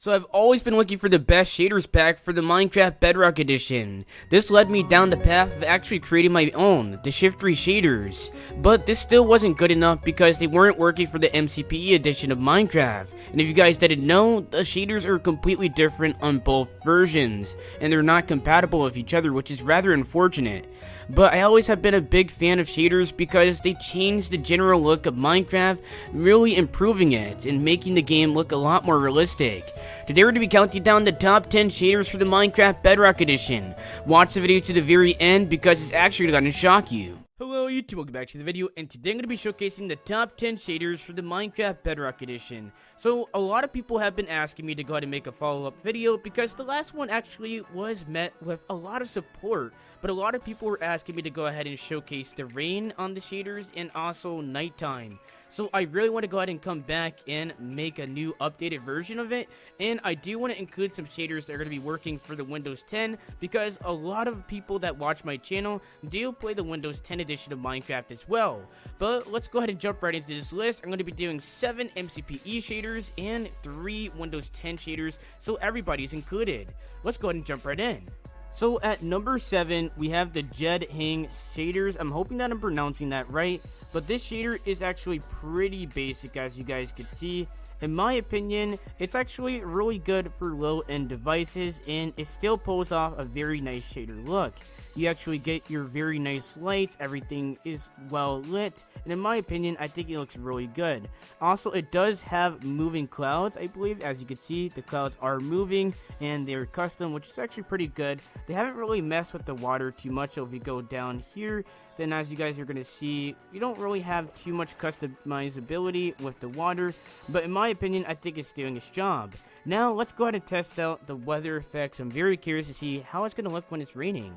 So I've always been looking for the best shaders pack for the Minecraft Bedrock Edition. This led me down the path of actually creating my own, the SHIFTERY Shaders. But this still wasn't good enough because they weren't working for the MCPE edition of Minecraft. And if you guys didn't know, the shaders are completely different on both versions, and they're not compatible with each other, which is rather unfortunate. But I always have been a big fan of shaders because they change the general look of Minecraft, really improving it and making the game look a lot more realistic. Today we're going to be counting down the top 10 shaders for the Minecraft Bedrock Edition. Watch the video to the very end because it's actually going to shock you. Hello YouTube, welcome back to the video, and today I'm going to be showcasing the top 10 shaders for the Minecraft Bedrock Edition. So, a lot of people have been asking me to go ahead and make a follow-up video because the last one actually was met with a lot of support. But a lot of people were asking me to go ahead and showcase the rain on the shaders and also nighttime. So I really want to go ahead and come back and make a new updated version of it. And I do want to include some shaders that are going to be working for the Windows 10 because a lot of people that watch my channel do play the Windows 10 edition of Minecraft as well. But let's go ahead and jump right into this list. I'm going to be doing 7 MCPE shaders and 3 Windows 10 shaders, so everybody's included. Let's go ahead and jump right in. So at number 7, we have the Gedhang Shaders. I'm hoping that I'm pronouncing that right, but this shader is actually pretty basic, as you guys can see. In my opinion, it's actually really good for low-end devices, and it still pulls off a very nice shader look. You actually get your very nice lights, everything is well lit, and in my opinion, I think it looks really good. Also, it does have moving clouds, I believe. As you can see, the clouds are moving, and they're custom, which is actually pretty good. They haven't really messed with the water too much, so if you go down here, then as you guys are going to see, you don't really have too much customizability with the water, but in my opinion, I think it's doing its job. Now, let's go ahead and test out the weather effects. I'm very curious to see how it's going to look when it's raining.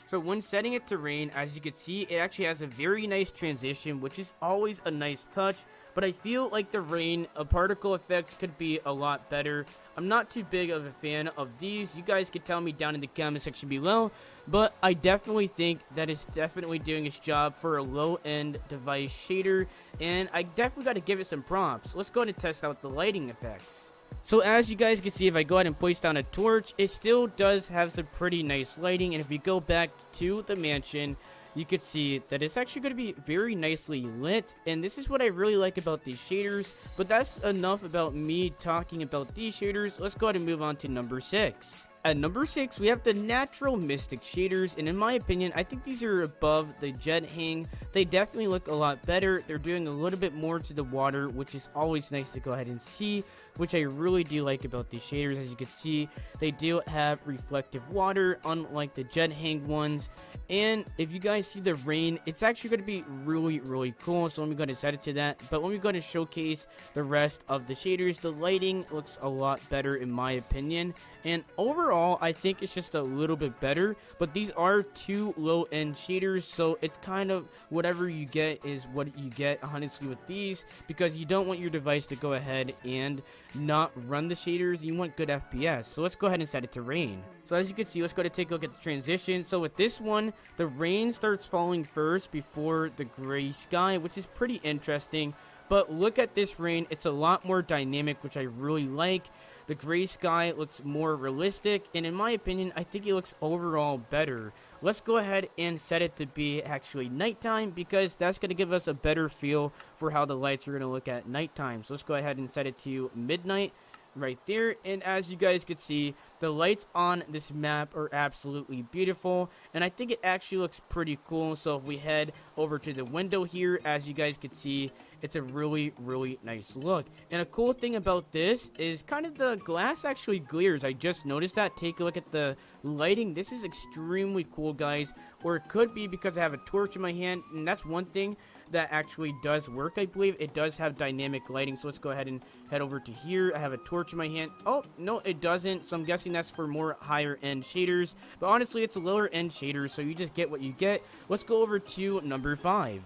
So when setting it to rain, as you can see, it actually has a very nice transition, which is always a nice touch. But I feel like the rain particle effects could be a lot better. I'm not too big of a fan of these. You guys can tell me down in the comment section below. But I definitely think that it's definitely doing its job for a low-end device shader. And I definitely got to give it some props. Let's go ahead and test out the lighting effects. So as you guys can see, if I go ahead and place down a torch, it still does have some pretty nice lighting. And if you go back to the mansion, you can see that it's actually going to be very nicely lit. And this is what I really like about these shaders. But that's enough about me talking about these shaders. Let's go ahead and move on to number 6. At number 6, we have the natural MISTIC shaders, and in my opinion, I think these are above the Gedhang. They definitely look a lot better. They're doing a little bit more to the water, which is always nice to go ahead and see, which I really do like about these shaders. As you can see, they do have reflective water, unlike the Gedhang ones. And if you guys see the rain, it's actually going to be really cool. So let me go ahead and set it to that. But let me go ahead and showcase the rest of the shaders. The lighting looks a lot better in my opinion. And overall, I think it's just a little bit better. But these are 2 low-end shaders, so it's kind of whatever you get is what you get, honestly, with these. Because you don't want your device to go ahead and not run the shaders. You want good FPS. So let's go ahead and set it to rain. So as you can see, let's go ahead and take a look at the transition. So with this one, the rain starts falling first before the gray sky, which is pretty interesting. But look at this rain. It's a lot more dynamic, which I really like. The gray sky looks more realistic, and in my opinion, I think it looks overall better. Let's go ahead and set it to be actually nighttime because that's going to give us a better feel for how the lights are going to look at nighttime. So let's go ahead and set it to midnight right there, and as you guys can see, the lights on this map are absolutely beautiful, and I think it actually looks pretty cool. So if we head over to the window here, as you guys can see, it's a really nice look. And a cool thing about this is kind of the glass actually glares. I just noticed that. Take a look at the lighting. This is extremely cool, guys. Or it could be because I have a torch in my hand, and that's one thing that actually does work, I believe. It does have dynamic lighting. So let's go ahead and head over to here. I have a torch in my hand. Oh, no, it doesn't. So I'm guessing that's for more higher end shaders. But honestly, it's a lower end shader, so you just get what you get. Let's go over to number 5.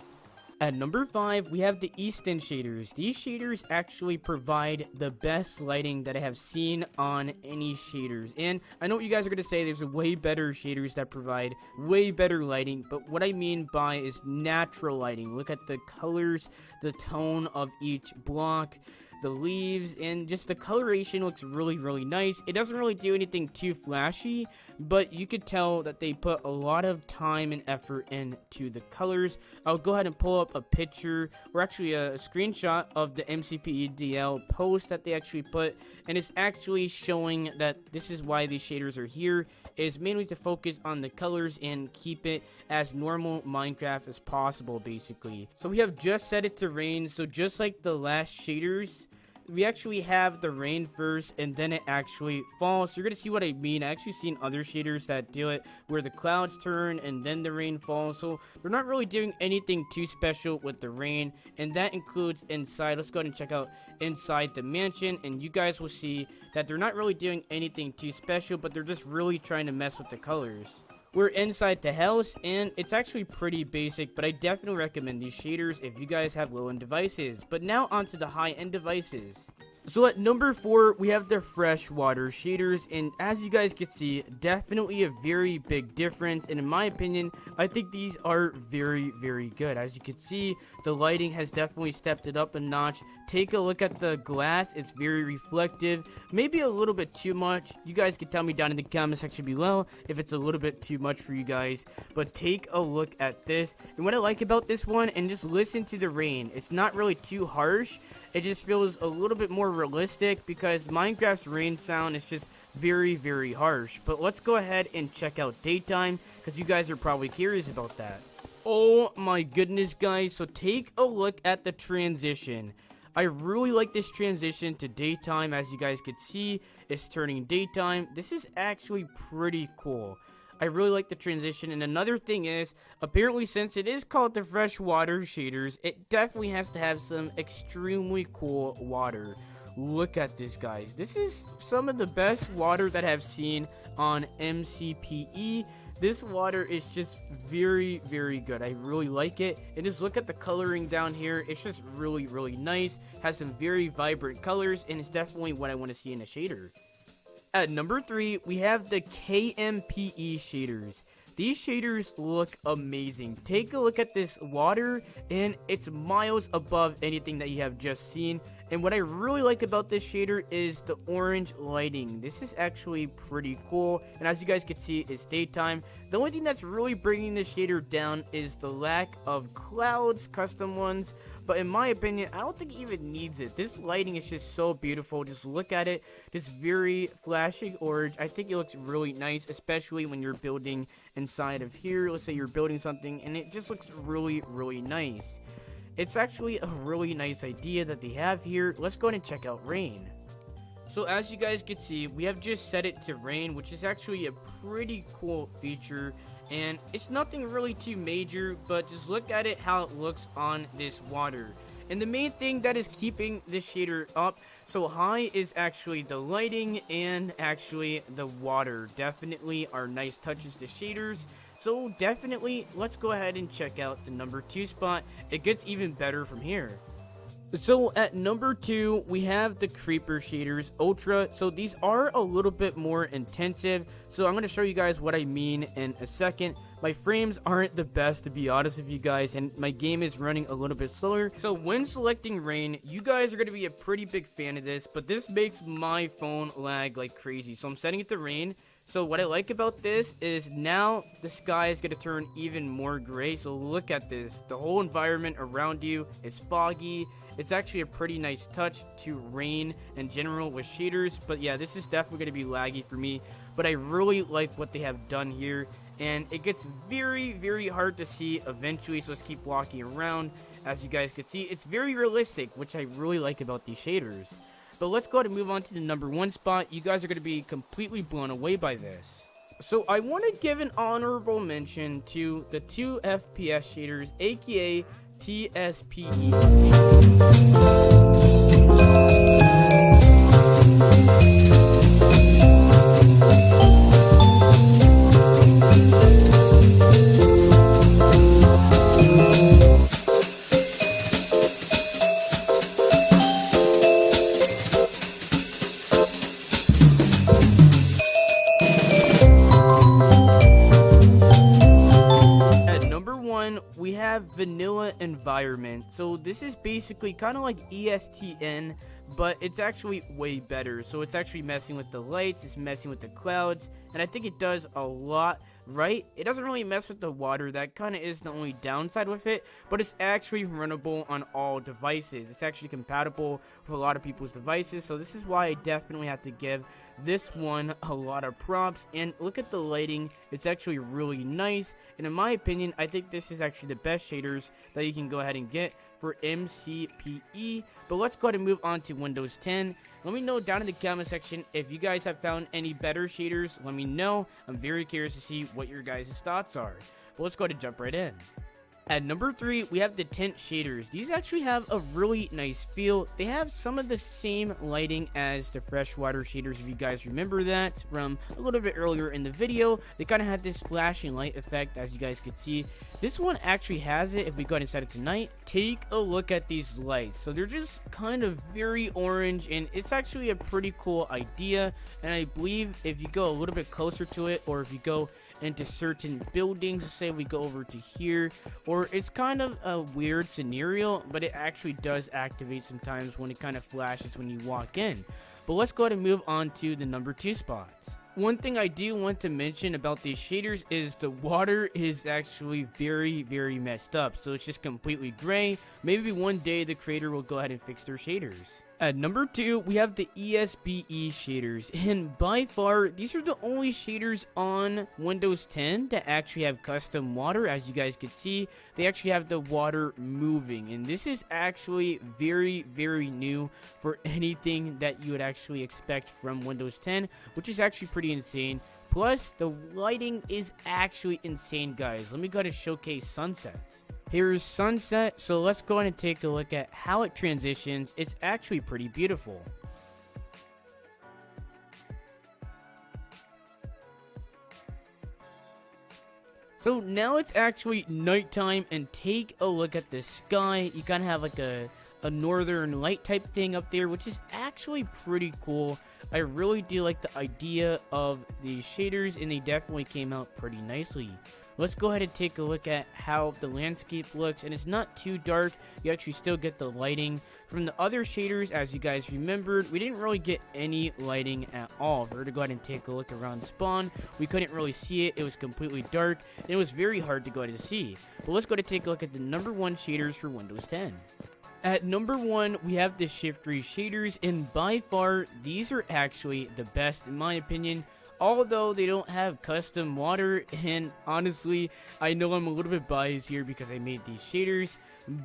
At number 5, we have the ESTN shaders. These shaders actually provide the best lighting that I have seen on any shaders. And I know what you guys are going to say, there's way better shaders that provide way better lighting. But what I mean by is natural lighting. Look at the colors, the tone of each block. the leaves, and just the coloration looks really nice. It doesn't really do anything too flashy, but you could tell that they put a lot of time and effort into the colors. I'll go ahead and pull up a picture, or actually a screenshot of the MCPE DL post that they actually put, and it's actually showing that this is why these shaders are here, is mainly to focus on the colors and keep it as normal Minecraft as possible, basically. So we have just set it to rain, so just like the last shaders, we actually have the rain first and then it actually falls. So you're gonna see what I mean. I actually seen other shaders that do it where the clouds turn and then the rain falls, so they're not really doing anything too special with the rain, and that includes inside. Let's go ahead and check out inside the mansion, and you guys will see that they're not really doing anything too special, but they're just really trying to mess with the colors. We're inside the house, and it's actually pretty basic, but I definitely recommend these shaders if you guys have low-end devices. But now onto the high-end devices. So at number 4, we have the freshwater shaders, and as you guys can see, definitely a very big difference, and in my opinion, I think these are very good. As you can see, the lighting has definitely stepped it up a notch. Take a look at the glass, it's very reflective, maybe a little bit too much. You guys can tell me down in the comment section below if it's a little bit too much for you guys, but take a look at this. And what I like about this one, and just listen to the rain, it's not really too harsh. It just feels a little bit more realistic because Minecraft's rain sound is just very harsh. But let's go ahead and check out daytime because you guys are probably curious about that. Oh my goodness, guys. So take a look at the transition. I really like this transition to daytime. As you guys can see, it's turning daytime. This is actually pretty cool. I really like the transition, and another thing is, apparently since it is called the freshwater shaders, it definitely has to have some extremely cool water. Look at this, guys. This is some of the best water that I've seen on MCPE. This water is just very good. I really like it. And just look at the coloring down here. It's just really nice. Has some very vibrant colors, and it's definitely what I want to see in a shader. At number 3, we have the KMPE shaders. These shaders look amazing. Take a look at this water, and it's miles above anything that you have just seen. And what I really like about this shader is the orange lighting. This is actually pretty cool, and as you guys can see, it's daytime. The only thing that's really bringing this shader down is the lack of clouds, custom ones. But in my opinion, I don't think it even needs it. This lighting is just so beautiful. Just look at it. This very flashing orange. I think it looks really nice, especially when you're building inside of here. Let's say you're building something, and it just looks really nice. It's actually a really nice idea that they have here. Let's go ahead and check out rain. So as you guys can see, we have just set it to rain, which is actually a pretty cool feature. And it's nothing really too major, but just look at it how it looks on this water. And the main thing that is keeping this shader up so high is actually the lighting and actually the water. Definitely are nice touches to shaders. So definitely, let's go ahead and check out the number 2 spot. It gets even better from here. So at number 2, we have the Creeper Shaders Ultra. So these are a little bit more intensive. So I'm going to show you guys what I mean in a second. My frames aren't the best, to be honest with you guys, and my game is running a little bit slower. So when selecting rain, you guys are going to be a pretty big fan of this, but this makes my phone lag like crazy. So I'm setting it to rain. So what I like about this is now the sky is going to turn even more gray. So look at this. The whole environment around you is foggy. It's actually a pretty nice touch to rain in general with shaders. But yeah, this is definitely going to be laggy for me. But I really like what they have done here. And it gets very hard to see eventually. So let's keep walking around. As you guys can see, it's very realistic, which I really like about these shaders. But let's go ahead and move on to the number 1 spot. You guys are going to be completely blown away by this. So I want to give an honorable mention to the 2 FPS shaders, aka TSPE. We have vanilla environment. So this is basically kind of like ESTN, but it's actually way better. So it's actually messing with the lights, it's messing with the clouds, and I think it does a lot right. It doesn't really mess with the water. That kind of is the only downside with it, but it's actually runnable on all devices. It's actually compatible with a lot of people's devices, so this is why I definitely have to give this one a lot of props. And look at the lighting, it's actually really nice, and in my opinion, I think this is actually the best shaders that you can go ahead and get for MCPE. But let's go ahead and move on to Windows 10. Let me know down in the comment section if you guys have found any better shaders. Let me know. I'm very curious to see what your guys' thoughts are. But let's go ahead and jump right in. At number 3, we have the TINT shaders. These actually have a really nice feel. They have some of the same lighting as the freshwater shaders, if you guys remember that from a little bit earlier in the video. They kind of had this flashing light effect, as you guys could see. This one actually has it. If we go ahead and set it to night, take a look at these lights. So they're just kind of very orange, and it's actually a pretty cool idea. And I believe if you go a little bit closer to it, or if you go into certain buildings, say we go over to here, or it's kind of a weird scenario, but it actually does activate sometimes when it kind of flashes when you walk in. But let's go ahead and move on to the number 2 spots. One thing I do want to mention about these shaders is the water is actually very messed up, so it's just completely gray. Maybe one day the creator will go ahead and fix their shaders. At number 2, we have the ESBE shaders, and by far, these are the only shaders on Windows 10 that actually have custom water. As you guys can see, they actually have the water moving, and this is actually very new for anything that you would actually expect from Windows 10, which is actually pretty insane. Plus, the lighting is actually insane, guys. Let me go ahead and showcase sunsets. Here's sunset, so let's go ahead and take a look at how it transitions. It's actually pretty beautiful. So now it's actually nighttime, and take a look at the sky. You kind of have like a northern light type thing up there, which is actually pretty cool. I really do like the idea of these shaders, and they definitely came out pretty nicely. Let's go ahead and take a look at how the landscape looks, and it's not too dark. You actually still get the lighting. From the other shaders, as you guys remembered, we didn't really get any lighting at all. If we were to go ahead and take a look around spawn, we couldn't really see it. It was completely dark, and it was very hard to go ahead and see. But let's go ahead and take a look at the number 1 shaders for Windows 10. At number 1, we have the SHIFTERY shaders, and by far, these are actually the best in my opinion. Although they don't have custom water, and honestly, I know I'm a little bit biased here because I made these shaders,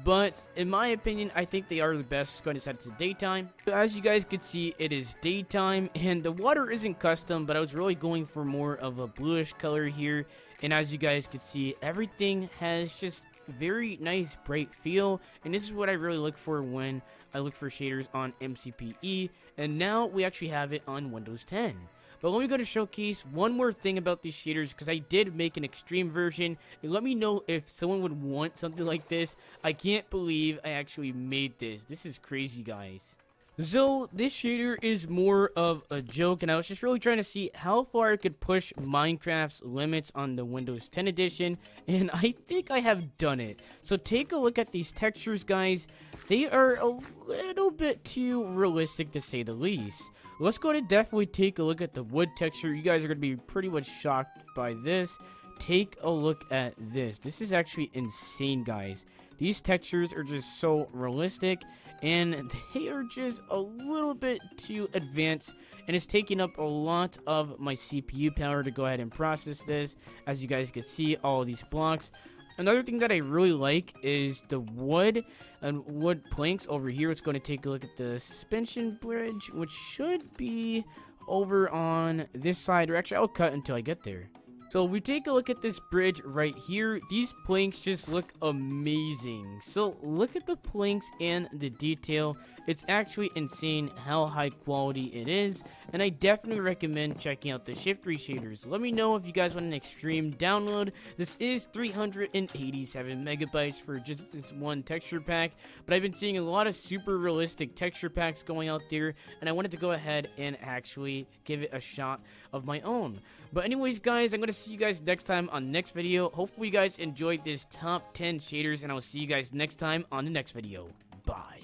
but in my opinion, I think they are the best. Going to set it to daytime. As you guys could see, it is daytime, and the water isn't custom, but I was really going for more of a bluish color here, and as you guys could see, everything has just very nice bright feel, and this is what I really look for when I look for shaders on MCPE, and now we actually have it on Windows 10. But let me go to showcase one more thing about these shaders, because I did make an extreme version, and let me know if someone would want something like this. I can't believe I actually made this. This is crazy, guys. So this shader is more of a joke, and I was just really trying to see how far I could push Minecraft's limits on the Windows 10 edition, and I think I have done it. So take a look at these textures, guys. They are a little bit too realistic, to say the least. Let's go ahead and definitely take a look at the wood texture. You guys are going to be pretty much shocked by this. Take a look at this. This is actually insane, guys. These textures are just so realistic, and they are just a little bit too advanced, and it's taking up a lot of my CPU power to go ahead and process this. As you guys can see, all of these blocks. Another thing that I really like is the wood and wood planks over here. It's going to take a look at the suspension bridge, which should be over on this side, or actually I'll cut until I get there. So if we take a look at this bridge right here, these planks just look amazing. So look at the planks and the detail. It's actually insane how high quality it is, and I definitely recommend checking out the SHIFTERY shaders. Let me know if you guys want an extreme download. This is 387 megabytes for just this one texture pack, but I've been seeing a lot of super realistic texture packs going out there, and I wanted to go ahead and actually give it a shot of my own. But anyways, guys, I'm going to see you guys next time on the next video. Hopefully you guys enjoyed this top 10 shaders, and I'll see you guys next time on the next video. Bye.